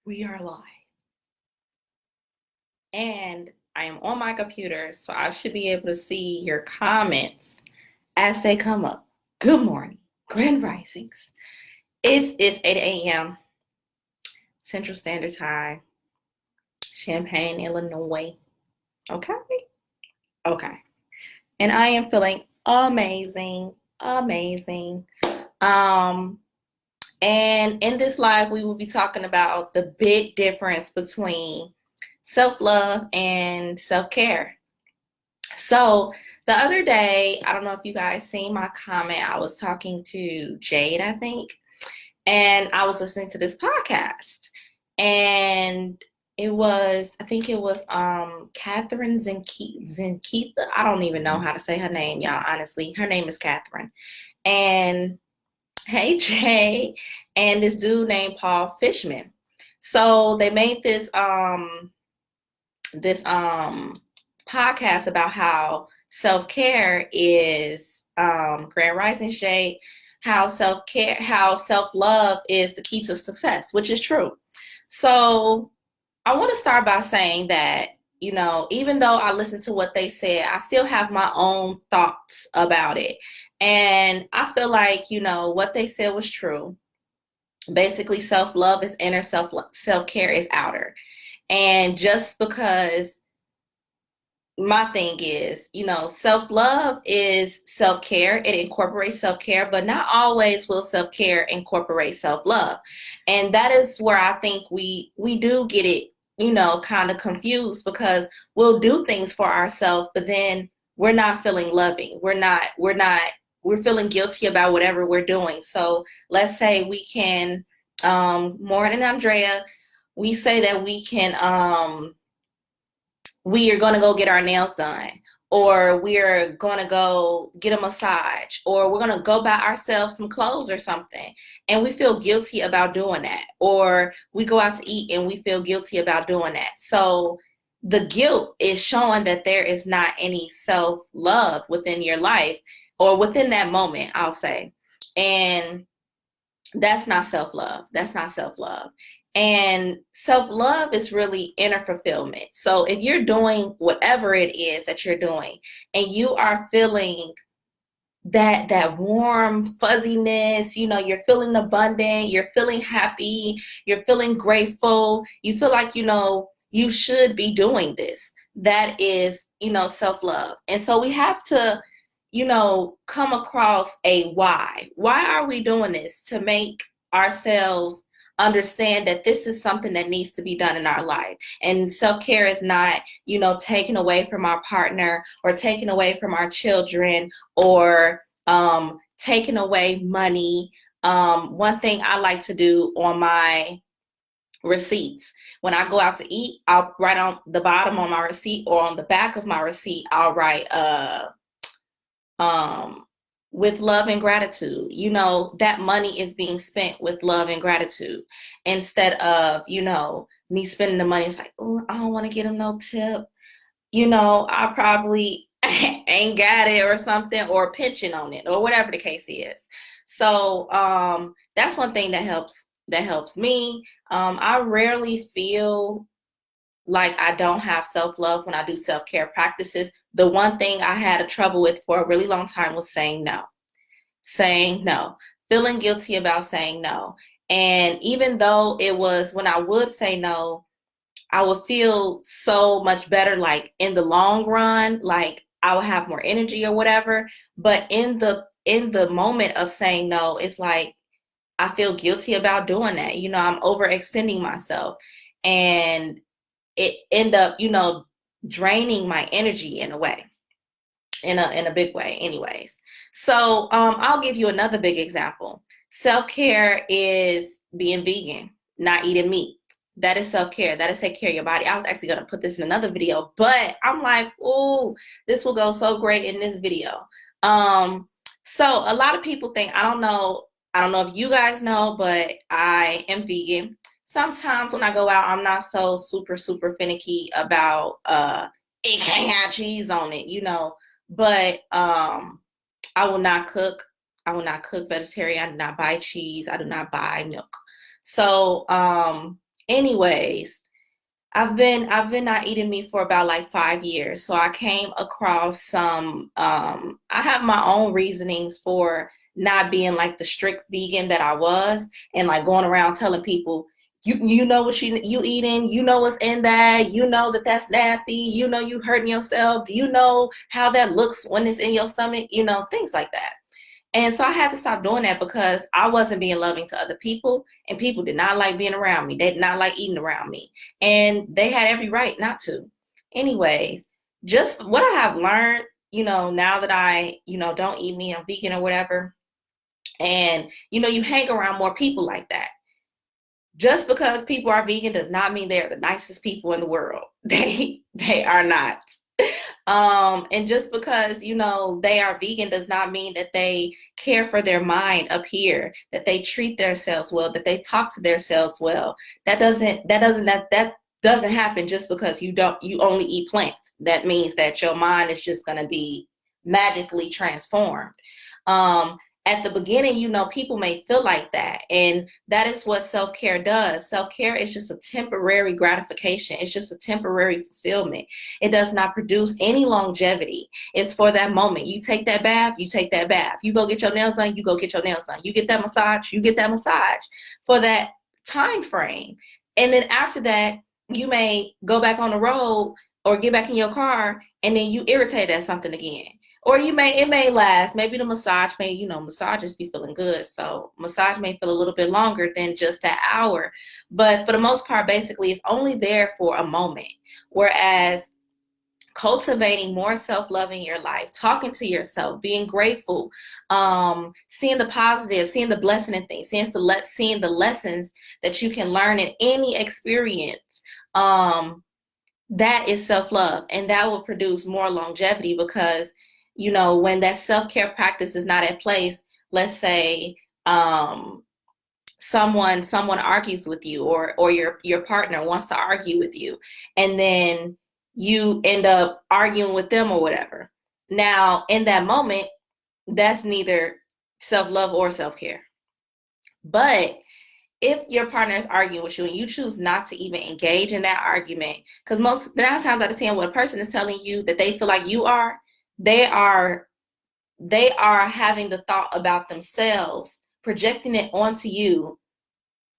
We are live. And I am on my computer, so I should be able to see your comments as they come up. Good morning, Grand Risings. It's 8 a.m. Central Standard Time, Champaign, Illinois. Okay? Okay. And I am feeling amazing, amazing. Um, and in this live, we will be talking about the big difference between self-love and self-care. So the other day, I don't know if you guys seen my comment. I was talking to Jade, I think, and I was listening to this podcast. And I think it was Catherine Zenketha. I don't even know how to say her name, y'all, honestly. Her name is Catherine. And hey Jay, and this dude named Paul Fishman. So they made this podcast about how self-care is Grand Rising Shade, how self-love is the key to success, which is true. So I want to start by saying that, even though I listened to what they said, I still have my own thoughts about it. And I feel like, what they said was true. Basically, self-love is inner, self-care is outer. And just because my thing is, self-love is self-care. It incorporates self-care, but not always will self-care incorporate self-love. And that is where I think we do get it, kind of confused, because we'll do things for ourselves, but then we're not feeling loving. We're feeling guilty about whatever we're doing. So let's say we can, Morning Andrea, we say that we are going to go get our nails done, or we're going to go get a massage, or we're going to go buy ourselves some clothes or something, and we feel guilty about doing that, or we go out to eat and we feel guilty about doing that. So the guilt is showing that there is not any self-love within your life, or within that moment, I'll say. And that's not self-love. That's not self-love. And self-love is really inner fulfillment. So if you're doing whatever it is that you're doing, and you are feeling that warm fuzziness, you're feeling abundant, you're feeling happy, you're feeling grateful, you feel like, you should be doing this. That is, self-love. And so we have to, come across a why. Why are we doing this? To make ourselves understand that this is something that needs to be done in our life. And self-care is not, taken away from our partner, or taken away from our children, or taking away money. One thing I like to do on my receipts, when I go out to eat, I'll write on the bottom on my receipt, or on the back of my receipt, I'll write with love and gratitude. That money is being spent with love and gratitude, instead of, me spending the money. It's like, oh, I don't want to get him no tip. I probably ain't got it or something, or pinching on it, or whatever the case is. So that's one thing that helps me. I rarely feel like I don't have self-love when I do self-care practices. The one thing I had a trouble with for a really long time was saying no. Saying no. Feeling guilty about saying no. And even though it was, when I would say no, I would feel so much better, like in the long run, like I would have more energy or whatever. But in the moment of saying no, it's like I feel guilty about doing that. I'm overextending myself. And it end up, draining my energy in a way, in a big way anyways. So I'll give you another big example. Self-care is being vegan, not eating meat. That is self-care. That is take care of your body. I was actually going to put this in another video, but I'm like, oh, this will go so great in this video. So a lot of people think, I don't know if you guys know, but I am vegan. Sometimes when I go out, I'm not so super, super finicky about it can't have cheese on it, but I will not cook. I will not cook vegetarian. I do not buy cheese. I do not buy milk. So Anyways, I've been not eating meat for about like 5 years. So I came across some I have my own reasonings for not being like the strict vegan that I was, and like going around telling people, you know what you eating, you know what's in that, you know that that's nasty, you know you hurting yourself, do you know how that looks when it's in your stomach, things like that. And so I had to stop doing that because I wasn't being loving to other people, and people did not like being around me. They did not like eating around me, and they had every right not to. Anyways, just what I have learned, now that I, don't eat meat, I'm vegan or whatever, and, you hang around more people like that. Just because people are vegan does not mean they're the nicest people in the world. They are not. And just because, they are vegan does not mean that they care for their mind up here, that they treat themselves well, that they talk to themselves well. That doesn't happen just because you only eat plants. That means that your mind is just going to be magically transformed. Um, at the beginning, people may feel like that. And that is what self-care does. Self-care is just a temporary gratification. It's just a temporary fulfillment. It does not produce any longevity. It's for that moment. You take that bath, you take that bath. You go get your nails done, you go get your nails done. You get that massage, you get that massage for that time frame. And then after that, you may go back on the road or get back in your car, and then you irritate at something again. Or it may last. Maybe the massage may, massages be feeling good. So massage may feel a little bit longer than just that hour. But for the most part, basically, it's only there for a moment. Whereas cultivating more self-love in your life, talking to yourself, being grateful, seeing the positive, seeing the blessing in things, seeing the lessons that you can learn in any experience. That is self-love, and that will produce more longevity because, when that self-care practice is not at place, let's say, someone argues with you, or your partner wants to argue with you, and then you end up arguing with them or whatever. Now, in that moment, that's neither self-love or self-care. But if your partner is arguing with you and you choose not to even engage in that argument, because most 9 times out of 10, when a person is telling you that they feel like you are, they are they are having the thought about themselves, projecting it onto you,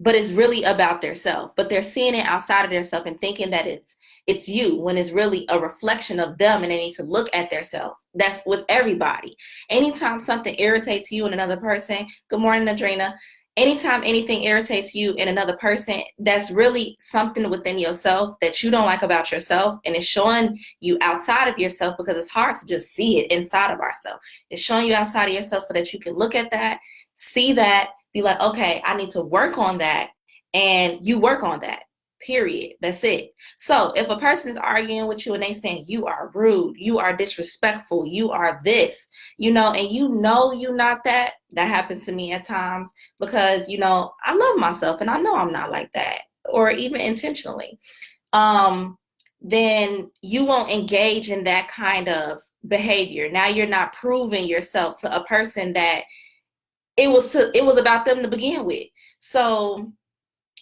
but it's really about their self. But they're seeing it outside of their self and thinking that it's you, when it's really a reflection of them, and they need to look at their self. That's with everybody. Anytime something irritates you in another person, good morning, Adrena. Anytime anything irritates you in another person, that's really something within yourself that you don't like about yourself, and it's showing you outside of yourself, because it's hard to just see it inside of ourselves. It's showing you outside of yourself so that you can look at that, see that, be like, okay, I need to work on that, and you work on that. Period. That's it. So if a person is arguing with you and they saying you are rude, you are disrespectful, you are this, and you're not that. That happens to me at times because, I love myself and I know I'm not like that, or even intentionally. Then you won't engage in that kind of behavior. Now you're not proving yourself to a person that it was about them to begin with. So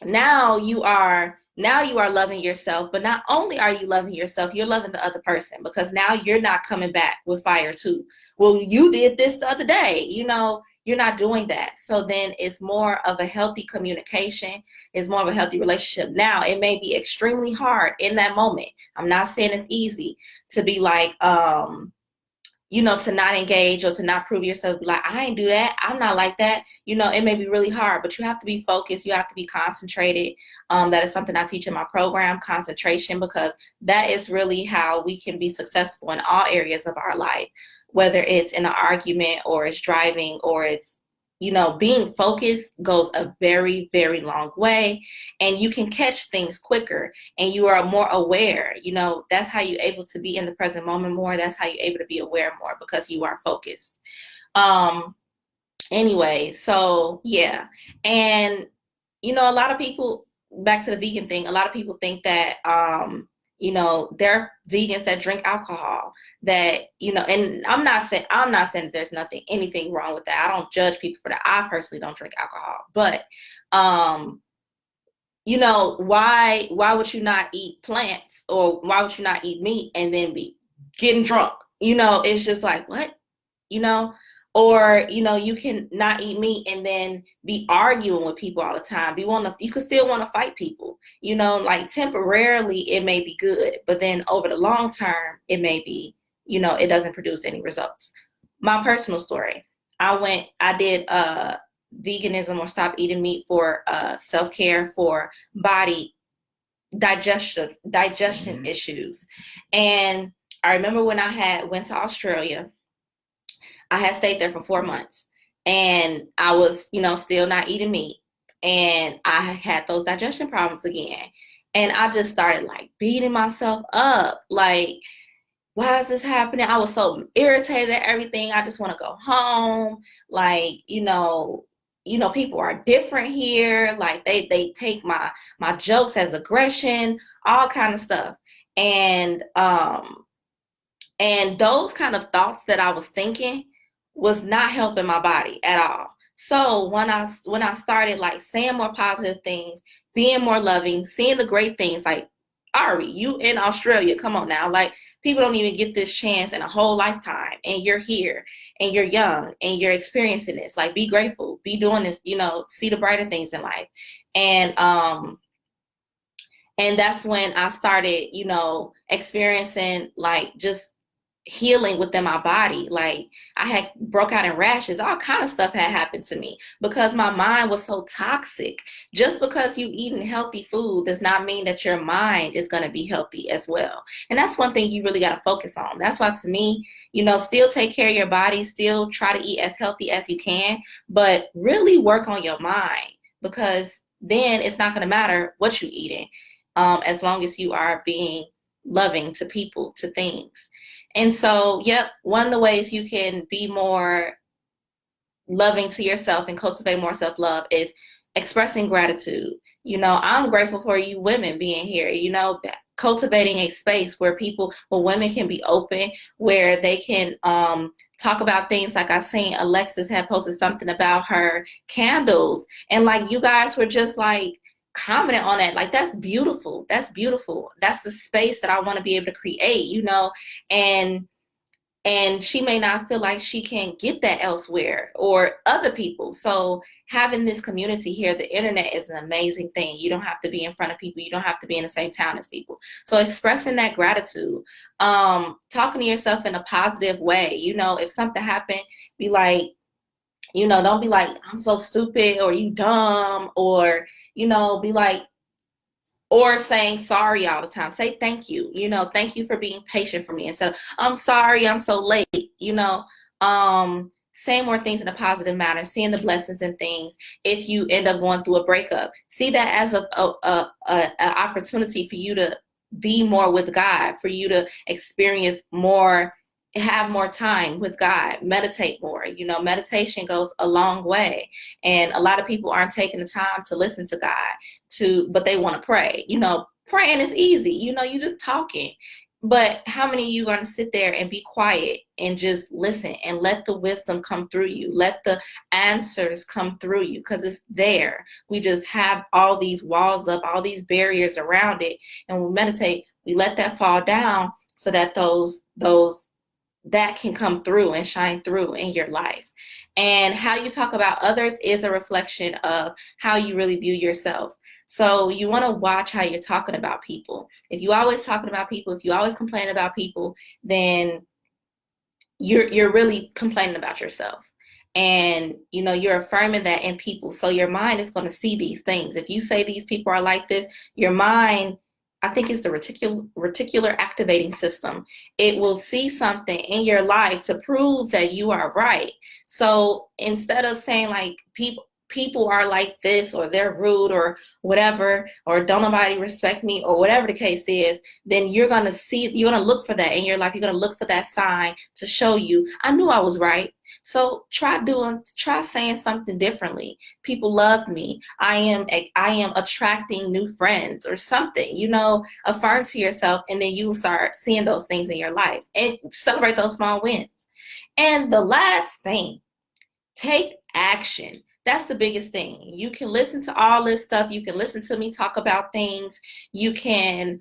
now you are loving yourself, but not only are you loving yourself, you're loving the other person, because now you're not coming back with fire too. Well, you did this the other day, you're not doing that. So then it's more of a healthy communication. It's more of a healthy relationship. Now, it may be extremely hard in that moment. I'm not saying it's easy to be like, to not engage or to not prove yourself, be like, I ain't do that, I'm not like that. It may be really hard, but you have to be focused. You have to be concentrated. That is something I teach in my program, concentration, because that is really how we can be successful in all areas of our life, whether it's in an argument or it's driving or it's, being focused goes a very, very long way, and you can catch things quicker and you are more aware. That's how you're able to be in the present moment more. That's how you're able to be aware more, because you are focused. Anyway, so yeah. And, a lot of people, back to the vegan thing, a lot of people think that, there are vegans that drink alcohol, that, and I'm not saying that there's anything wrong with that. I don't judge people for that. I personally don't drink alcohol, but, why would you not eat plants, or why would you not eat meat and then be getting drunk? It's just like, what? you know or you can not eat meat and then be arguing with people all the time. You could still want to fight people. Like temporarily it may be good, but then over the long term it may be, it doesn't produce any results. My personal story: I did veganism, or stop eating meat, for self-care, for body digestion issues. And I remember when I had went to Australia. I had stayed there for 4 months, and I was, still not eating meat. And I had those digestion problems again. And I just started like beating myself up. Like, why is this happening? I was so irritated at everything. I just want to go home. Like, people are different here. Like they take my jokes as aggression, all kind of stuff. And those kind of thoughts that I was thinking was not helping my body at all. So when I started like saying more positive things, being more loving, seeing the great things, like, Ari, you in Australia, come on now. Like, people don't even get this chance in a whole lifetime, and you're here, and you're young, and you're experiencing this. Like, be grateful, be doing this, see the brighter things in life. And that's when I started, experiencing like just healing within my body. Like, I had broke out in rashes, all kind of stuff had happened to me because my mind was so toxic. Just because you eating healthy food does not mean that your mind is going to be healthy as well. And that's one thing you really got to focus on. That's why, to me, still take care of your body, still try to eat as healthy as you can, but really work on your mind, because then it's not going to matter what you're eating, as long as you are being loving to people, to things. And so, yep, one of the ways you can be more loving to yourself and cultivate more self-love is expressing gratitude. I'm grateful for you women being here, cultivating a space where women can be open, where they can talk about things. Like, I seen Alexis had posted something about her candles, and like, you guys were just like commenting on that. Like, that's beautiful. That's beautiful. That's the space that I want to be able to create, and she may not feel like she can get that elsewhere or other people. So having this community here, the internet, is an amazing thing. You don't have to be in front of people. You don't have to be in the same town as people. So expressing that gratitude, talking to yourself in a positive way. If something happened, be like, don't be like, I'm so stupid, or you dumb, or, be like, or saying sorry all the time. Say thank you. Thank you for being patient for me, instead of, I'm sorry, I'm so late. Saying more things in a positive manner, seeing the blessings in things. If you end up going through a breakup, see that as an opportunity for you to be more with God, for you to experience more, have more time with God, meditate more. Meditation goes a long way. And a lot of people aren't taking the time to listen to God, but they want to pray. Praying is easy. You just talking. But how many of you are going to sit there and be quiet and just listen and let the wisdom come through you? Let the answers come through you, because it's there. We just have all these walls up, all these barriers around it. And when we meditate, we let that fall down so that that can come through and shine through in your life. And how you talk about others is a reflection of how you really view yourself. So you want to watch how you're talking about people. If you always talking about people, if you always complain about people, then you're really complaining about yourself. And you're affirming that in people. So your mind is going to see these things. If you say these people are like this, your mind, I think it's the reticular activating system. It will see something in your life to prove that you are right. So instead of saying like people are like this, or they're rude, or whatever, or don't nobody respect me, or whatever the case is, then you're going to look for that in your life. You're going to look for that sign to show you, I knew I was right. So try saying something differently. People love me. I am attracting new friends, or something, affirm to yourself, and then you start seeing those things in your life and celebrate those small wins. And the last thing, take action. That's the biggest thing. You can listen to all this stuff. You can listen to me talk about things. You can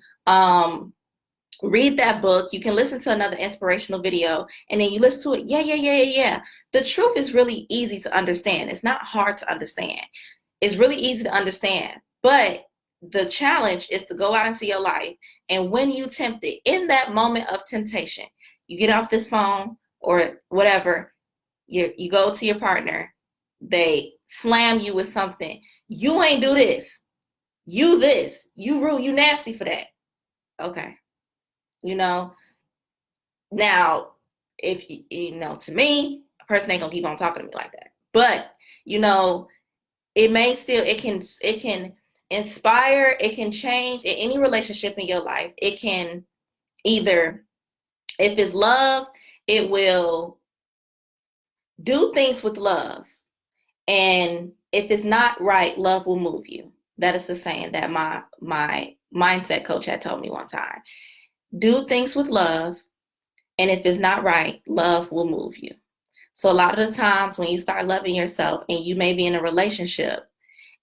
read that book. You can listen to another inspirational video, and then you listen to it. Yeah, yeah, yeah, yeah, yeah. The truth is really easy to understand. It's not hard to understand. It's really easy to understand. But the challenge is to go out into your life, and when you tempted, in that moment of temptation, you get off this phone or whatever, you go to your partner, they slam you with something. You ain't do this. You this. You rude. You nasty for that. Okay. You know, now, if to me, a person ain't gonna keep on talking to me like that. But it may still, it can inspire, it can change in any relationship in your life. It can either, if it's love, it will do things with love. And if it's not right, love will move you. That is the saying that my mindset coach had told me one time. Do things with love, and if it's not right, love will move you. So a lot of the times when you start loving yourself, and you may be in a relationship,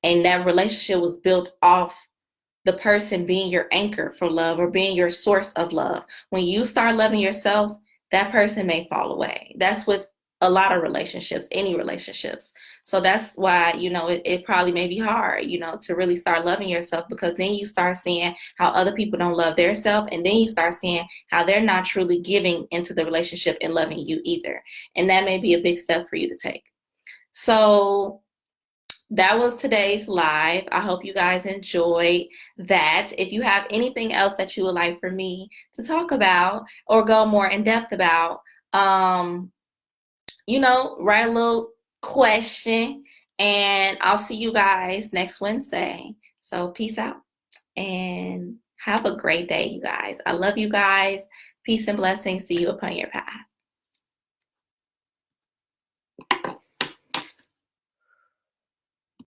and that relationship was built off the person being your anchor for love or being your source of love. When you start loving yourself, that person may fall away. That's with a lot of relationships, any relationships. So that's why, it probably may be hard, to really start loving yourself, because then you start seeing how other people don't love their self. And then you start seeing how they're not truly giving into the relationship and loving you either. And that may be a big step for you to take. So that was today's live. I hope you guys enjoyed that. If you have anything else that you would like for me to talk about or go more in depth about, write a little question, and I'll see you guys next Wednesday. So peace out and have a great day, you guys. I love you guys. Peace and blessings. See you upon your path.